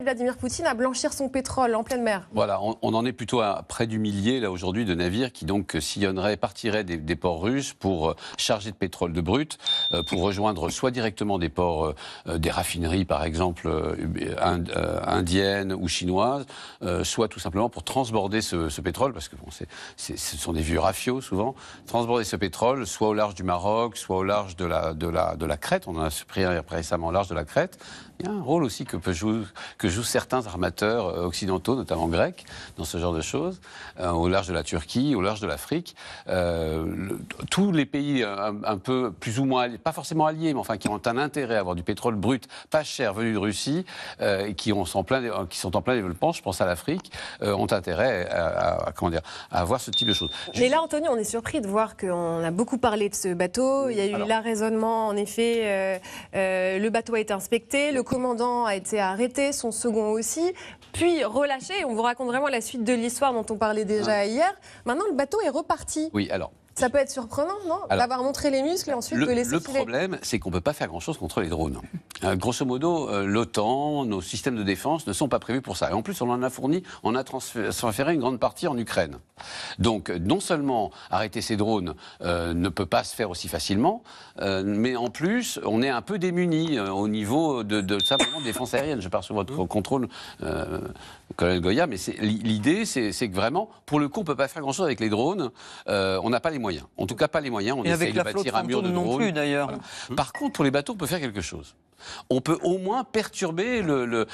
Vladimir Poutine à blanchir son pétrole en pleine mer. Voilà, on en est plutôt à près du millier là aujourd'hui de navires qui donc sillonneraient, partiraient des ports russes pour charger de pétrole de brut, pour rejoindre soit directement des ports, des raffineries par exemple indiennes ou chinoises, soit tout simplement pour transborder ce pétrole, parce que bon, ce sont des vieux rafios souvent, transborder ce pétrole soit au large du Maroc, soit au large de la Crète. On en a pris récemment au large de la Crète. Il y a un rôle aussi que jouent certains armateurs occidentaux, notamment grecs, dans ce genre de choses, au large de la Turquie, au large de l'Afrique. Tous les pays un peu plus ou moins, pas forcément alliés, mais enfin qui ont un intérêt à avoir du pétrole brut, pas cher, venu de Russie, qui sont en plein développement, je pense à l'Afrique, ont intérêt à avoir ce type de choses. Mais là, Anthony, on est surpris de voir qu'on a beaucoup parlé de ce bateau. Il y a eu l'arraisonnement, en effet. Le bateau a été inspecté, le commandant a été arrêté, son second aussi, puis relâché. On vous raconte vraiment la suite de l'histoire dont on parlait déjà hier. Maintenant, le bateau est reparti. Oui, alors. Ça peut être surprenant, non? D'avoir montré les muscles et ensuite de laisser Le filer. problème, c'est qu'on ne peut pas faire grand-chose contre les drones. Grosso modo, l'OTAN, nos systèmes de défense ne sont pas prévus pour ça. Et en plus, on en a fourni, on a transféré une grande partie en Ukraine. Donc, non seulement arrêter ces drones ne peut pas se faire aussi facilement, mais en plus, on est un peu démunis au niveau de simplement défense aérienne. Je pars sur votre contrôle, colonel Goya, mais l'idée, c'est que vraiment, pour le coup, on ne peut pas faire grand-chose avec les drones. On n'a pas les moyens. En tout cas, pas les moyens. On essaye de bâtir un mur de drones. Non plus, d'ailleurs. Voilà. Par contre, pour les bateaux, on peut faire quelque chose. On peut au moins perturber le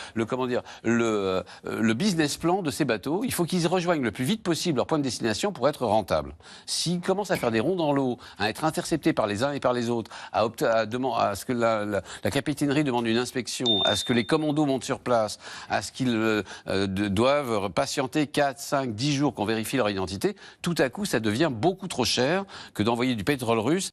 business plan de ces bateaux. Il faut qu'ils rejoignent le plus vite possible leur point de destination pour être rentables. S'ils commencent à faire des ronds dans l'eau, à être interceptés par les uns et par les autres, à ce que la capitainerie demande une inspection, à ce que les commandos montent sur place, à ce qu'ils doivent patienter 4, 5, 10 jours qu'on vérifie leur identité, tout à coup, ça devient beaucoup trop cher que d'envoyer du pétrole russe